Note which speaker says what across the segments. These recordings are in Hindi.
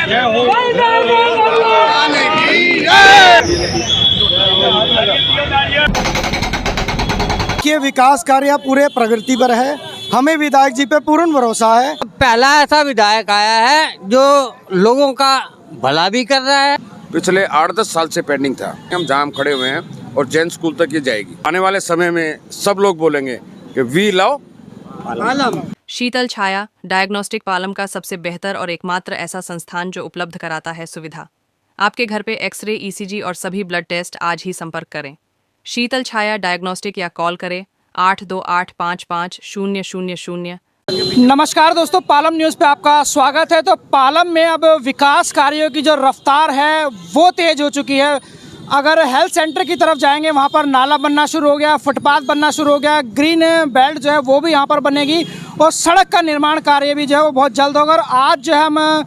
Speaker 1: के विकास कार्य पूरे प्रगति पर है। हमें विधायक जी पे पूर्ण भरोसा है।
Speaker 2: पहला ऐसा विधायक आया है जो लोगों का भला भी कर रहा है।
Speaker 3: पिछले 8-10 साल से पेंडिंग था। हम जहाँ खड़े हुए हैं और जैन स्कूल तक ये जाएगी। आने वाले समय में सब लोग बोलेंगे कि we love Palam.
Speaker 4: Sheetal Chhaya diagnostic Palam का सबसे बेहतर और एकमात्र ऐसा संस्थान जो उपलब्ध कराता है सुविधा। आपके घर पे एक्सरे, ईसीजी और सभी ब्लड टेस्ट आज ही संपर्क करें। शीतल छाया डायग्नोस्टिक या कॉल करें 82855000।
Speaker 5: नमस्कार दोस्तों, पालम न्यूज़ पे आपका स्वागत है। तो पालम में अब विकास कार्यों की जो रफ्तार है वो तेज़ हो चुकी है। अगर हेल्थ सेंटर की तरफ जाएंगे वहाँ पर नाला बनना शुरू हो गया, फुटपाथ बनना शुरू हो गया, ग्रीन बेल्ट जो है वो भी यहाँ पर बनेगी और सड़क का निर्माण कार्य भी जो है वो बहुत जल्द होगा। और आज जो है हम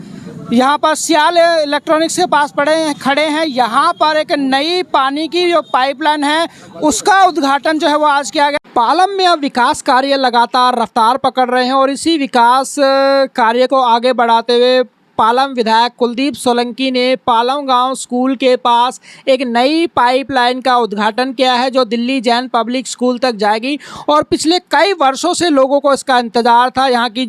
Speaker 5: यहाँ पर सियाल इलेक्ट्रॉनिक्स के पास खड़े हैं। यहाँ पर एक नई पानी की जो पाइपलाइन है उसका उद्घाटन जो है वो आज किया गया। पालम में अब विकास कार्य लगातार रफ्तार पकड़ रहे हैं और इसी विकास कार्य को आगे बढ़ाते हुए पालम विधायक कुलदीप सोलंकी ने पालम गांव स्कूल के पास एक नई पाइपलाइन का उद्घाटन किया है जो दिल्ली जैन पब्लिक स्कूल तक जाएगी। और पिछले कई वर्षों से लोगों को इसका इंतज़ार था। यहाँ की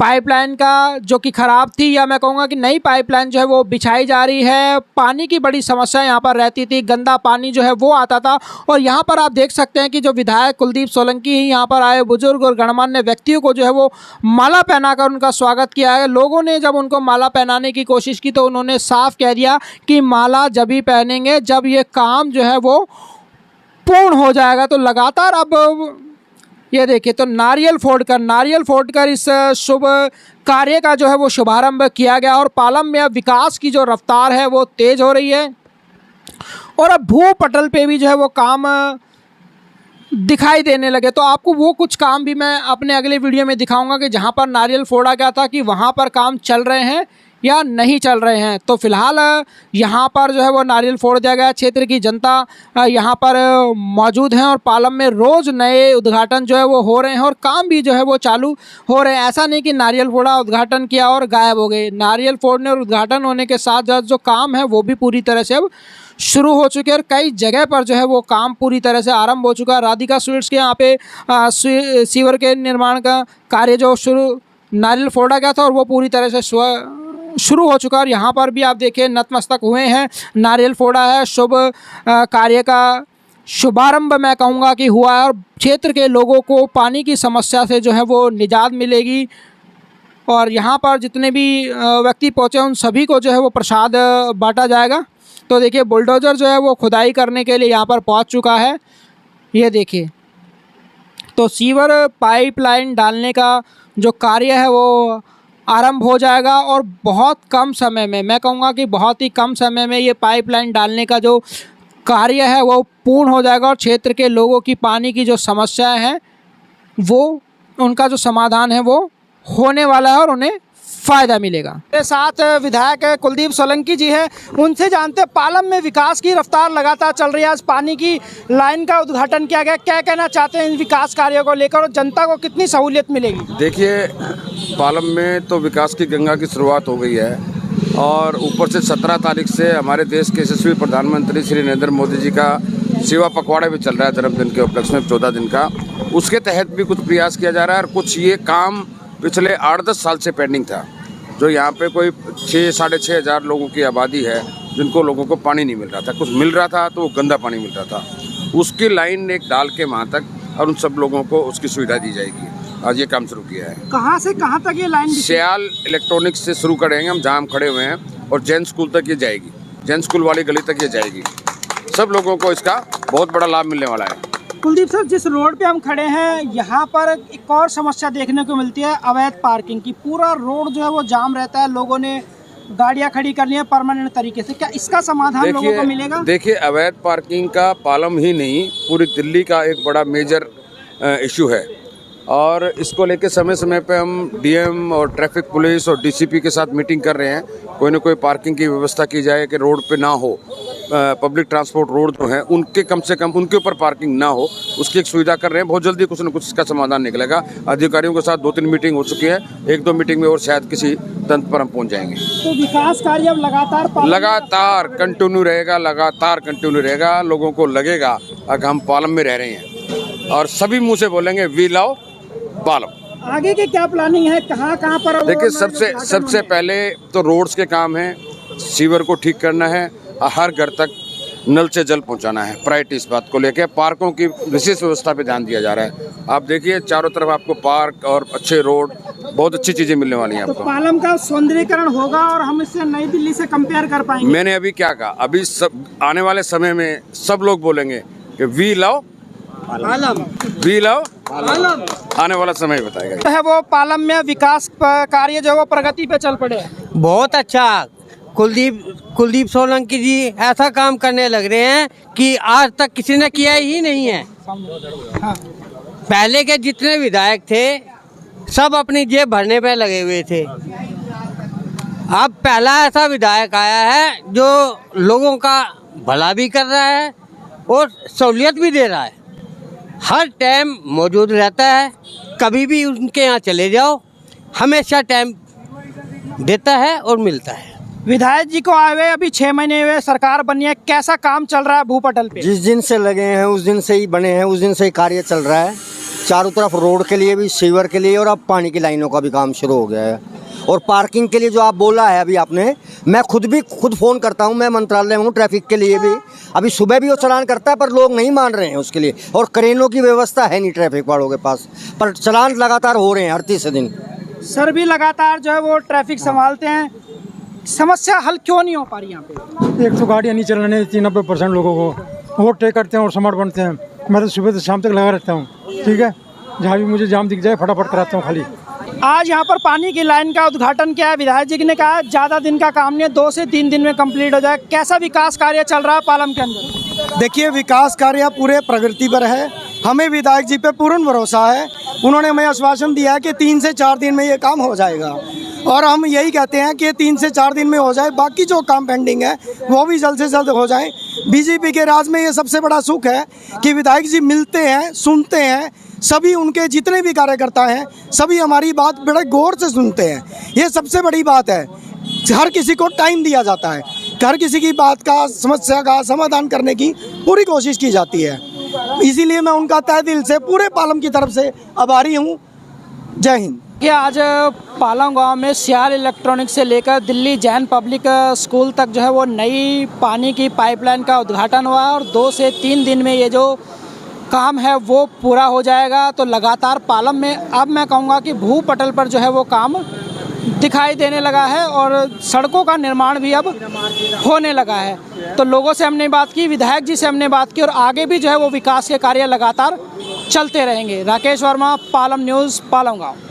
Speaker 5: पाइपलाइन का जो कि ख़राब थी, या मैं कहूँगा कि नई पाइपलाइन जो है वो बिछाई जा रही है। पानी की बड़ी समस्या यहाँ पर रहती थी, गंदा पानी जो है वो आता था। और यहाँ पर आप देख सकते हैं कि जो विधायक कुलदीप सोलंकी ही यहाँ पर आए, बुजुर्ग और गणमान्य व्यक्तियों को जो है वो माला पहनाकर उनका स्वागत किया है। लोगों ने जब उनको माला पहनाने की कोशिश की तो उन्होंने साफ कह दिया कि माला जब ही पहनेंगे जब ये काम जो है वो पूर्ण हो जाएगा। तो लगातार अब ये देखिए, तो नारियल फोड़कर इस शुभ कार्य का जो है वो शुभारंभ किया गया। और पालम में अब विकास की जो रफ्तार है वो तेज़ हो रही है और अब भू पटल पे भी जो है वो काम दिखाई देने लगे। तो आपको वो कुछ काम भी मैं अपने अगले वीडियो में दिखाऊंगा कि जहाँ पर नारियल फोड़ा गया था कि वहाँ पर काम चल रहे हैं या नहीं चल रहे हैं। तो फिलहाल यहाँ पर जो है वो नारियल फोड़ दिया गया। क्षेत्र की जनता यहाँ पर मौजूद हैं और पालम में रोज़ नए उद्घाटन जो है वो हो रहे हैं और काम भी जो है वो चालू हो रहे हैं। ऐसा नहीं कि नारियल फोड़ा, उद्घाटन किया और गायब हो गए। नारियल फोड़ने और उद्घाटन होने के साथ साथ जो काम है वो भी पूरी तरह से अब शुरू हो चुके हैं और कई जगह पर जो है वो काम पूरी तरह से आरंभ हो चुका है। राधिका स्वीट्स के यहाँ पे सीवर के निर्माण का कार्य जो नारियल फोड़ा गया था और वो पूरी तरह से शुरू हो चुका है। और यहाँ पर भी आप देखिए नतमस्तक हुए हैं, नारियल फोड़ा है, शुभ कार्य का शुभारंभ मैं कहूँगा कि हुआ है। और क्षेत्र के लोगों को पानी की समस्या से जो है वो निजात मिलेगी। और यहाँ पर जितने भी व्यक्ति पहुँचे उन सभी को जो है वो प्रसाद बांटा जाएगा। तो देखिए, बुलडोज़र जो है वो खुदाई करने के लिए यहाँ पर पहुँच चुका है। ये देखिए, तो सीवर पाइपलाइन डालने का जो कार्य है वो आरंभ हो जाएगा और बहुत कम समय में, मैं कहूँगा कि बहुत ही कम समय में ये पाइपलाइन डालने का जो कार्य है वो पूर्ण हो जाएगा। और क्षेत्र के लोगों की पानी की जो समस्याएं हैं वो उनका जो समाधान है वो होने वाला है और उन्हें फ़ायदा मिलेगा। मेरे साथ विधायक कुलदीप सोलंकी जी हैं, उनसे जानते हैं पालम में विकास की रफ्तार लगातार चल रही है। आज पानी की लाइन का उद्घाटन किया गया, क्या कहना चाहते हैं इन विकास कार्यों को लेकर और जनता को कितनी सहूलियत मिलेगी?
Speaker 3: देखिए, पालम में तो विकास की गंगा की शुरुआत हो गई है और ऊपर से 17 तारीख से हमारे देश के यशस्वी प्रधानमंत्री श्री नरेंद्र मोदी जी का सेवा पखवाड़ा भी चल रहा है जन्मदिन के उपलक्ष्य में 14 दिन का। उसके तहत भी कुछ प्रयास किया जा रहा है और कुछ ये काम पिछले 8-10 साल से पेंडिंग था। जो यहाँ पे कोई 6-6.5 हज़ार लोगों की आबादी है जिनको लोगों को पानी नहीं मिल रहा था, कुछ मिल रहा था तो वो गंदा पानी मिल रहा था। उसकी लाइन एक डाल के वहाँ तक और उन सब लोगों को उसकी सुविधा दी जाएगी। आज ये काम शुरू किया है।
Speaker 5: कहाँ से कहाँ तक ये लाइन?
Speaker 3: सियाल इलेक्ट्रॉनिक्स से शुरू करेंगे हम, जहाँ हम खड़े हुए हैं, और जैन स्कूल तक ये जाएगी। जैन स्कूल वाली गली तक ये जाएगी। सब लोगों को इसका बहुत बड़ा लाभ मिलने वाला है।
Speaker 5: कुलदीप सर, जिस रोड पे हम खड़े हैं यहाँ पर एक और समस्या देखने को मिलती है, अवैध पार्किंग की। पूरा रोड जो है वो जाम रहता है, लोगों ने गाड़ियाँ खड़ी करनी है परमानेंट तरीके से। क्या इसका समाधान लोगों को मिलेगा?
Speaker 3: देखिए, अवैध पार्किंग का पालम ही नहीं पूरी दिल्ली का एक बड़ा मेजर इशू है और इसको लेके समय समय पे हम डीएम और ट्रैफिक पुलिस और डीसीपी के साथ मीटिंग कर रहे हैं। कोई ना कोई पार्किंग की व्यवस्था की जाए कि रोड पे ना हो। पब्लिक ट्रांसपोर्ट रोड जो हैं उनके कम से कम उनके ऊपर पार्किंग ना हो, उसकी एक सुविधा कर रहे हैं। बहुत जल्दी कुछ न कुछ इसका समाधान निकलेगा। अधिकारियों के साथ 2-3 मीटिंग हो चुकी है, 1-2 मीटिंग में और शायद किसी तंत्र पर हम पहुँच जाएंगे।
Speaker 5: तो विकास कार्य अब
Speaker 3: लगातार कंटिन्यू रहेगा। लोगों को लगेगा अगर हम पालम में रह रहे हैं, और सभी मुंह से बोलेंगे वी लव पालम।
Speaker 5: आगे की क्या प्लानिंग है, कहाँ पर?
Speaker 3: देखिए, सबसे पहले तो रोड्स के काम है, सीवर को ठीक करना है, हर घर तक नल से जल पहुंचाना है। प्रायोरिटी इस बात को लेकर पार्कों की विशेष व्यवस्था पे ध्यान दिया जा रहा है। आप देखिए चारों तरफ आपको पार्क और अच्छे रोड, बहुत अच्छी चीजें मिलने वाली हैं
Speaker 5: तो
Speaker 3: आपको।
Speaker 5: पालम का सौंदर्यीकरण होगा और हम इससे नई दिल्ली से कंपेयर कर पाएंगे।
Speaker 3: मैंने अभी क्या कहा, अभी सब आने वाले समय में सब लोग बोलेंगे कि वी लव पालम। आने वाला समय बताएगा।
Speaker 5: है वो पालम में विकास कार्य जो है वो प्रगति पे चल पड़े हैं।
Speaker 2: बहुत अच्छा। कुलदीप सोलंकी जी ऐसा काम करने लग रहे हैं कि आज तक किसी ने किया ही नहीं है। पहले के जितने विधायक थे सब अपनी जेब भरने पे लगे हुए थे। अब पहला ऐसा विधायक आया है जो लोगों का भला भी कर रहा है और सहूलियत भी दे रहा है। हर टाइम मौजूद रहता है, कभी भी उनके यहाँ चले जाओ, हमेशा टाइम देता है और मिलता है।
Speaker 5: विधायक जी को आए हुए अभी 6 महीने हुए, सरकार बनी है, कैसा काम चल रहा है भूपटल पे?
Speaker 1: जिस दिन से लगे हैं उस दिन से ही बने हैं, उस दिन से ही कार्य चल रहा है। चारों तरफ रोड के लिए भी, सीवर के लिए, और अब पानी की लाइनों का भी काम शुरू हो गया है। और पार्किंग के लिए जो आप बोला है अभी आपने, मैं खुद फ़ोन करता हूं, मैं मंत्रालय में हूँ ट्रैफिक के लिए भी। अभी सुबह भी वो चलान करता है पर लोग नहीं मान रहे हैं उसके लिए, और क्रेनों की व्यवस्था है नहीं ट्रैफिक वालों के पास, पर चलान लगातार हो रहे हैं हर 30 दिन।
Speaker 5: सर भी लगातार जो है वो ट्रैफिक संभालते हैं, समस्या हल क्यों नहीं हो पा रही यहाँ पे?
Speaker 6: एक तो गाड़ियाँ नहीं चलने देती 90% लोगों को, ओवरटेक करते हैं और समाट बनते हैं। मैं तो सुबह से शाम तक लगा रहता हूँ, ठीक है, जहाँ भी मुझे जाम दिख जाए फटाफट कराता हूँ खाली।
Speaker 5: आज यहाँ पर पानी की लाइन का उद्घाटन किया है, विधायक जी ने कहा ज़्यादा दिन का काम नहीं है, 2 से 3 दिन में कंप्लीट हो जाए। कैसा विकास कार्य चल रहा है पालम के अंदर?
Speaker 1: देखिए, विकास कार्य पूरे प्रगति पर है। हमें विधायक जी पे पूर्ण भरोसा है। उन्होंने हमें आश्वासन दिया है कि 3 से 4 दिन में ये काम हो जाएगा, और हम यही कहते हैं कि 3 से 4 दिन में हो जाए। बाकी जो काम पेंडिंग है वो भी जल्द से जल्द हो जाए। बीजेपी के राज में ये सबसे बड़ा सुख है कि विधायक जी मिलते हैं, सुनते हैं, सभी उनके जितने भी कार्यकर्ता हैं सभी हमारी बात बड़े गौर से सुनते हैं। ये सबसे बड़ी बात है। हर किसी को टाइम दिया जाता है, हर किसी की बात का, समस्या का समाधान करने की पूरी कोशिश की जाती है। इसीलिए मैं उनका तहे दिल से पूरे पालम की तरफ से आभारी हूँ। जय हिंद।
Speaker 5: कि आज पालम गांव में सियाल इलेक्ट्रॉनिक्स से लेकर दिल्ली जैन पब्लिक स्कूल तक जो है वो नई पानी की पाइपलाइन का उद्घाटन हुआ है, और 2 से 3 दिन में ये जो काम है वो पूरा हो जाएगा। तो लगातार पालम में अब मैं कहूँगा कि भूपटल पर जो है वो काम दिखाई देने लगा है, और सड़कों का निर्माण भी अब होने लगा है। तो लोगों से हमने बात की, विधायक जी से हमने बात की, और आगे भी जो है वो विकास के कार्य लगातार चलते रहेंगे। राकेश वर्मा, पालम न्यूज़, पालम गाँव।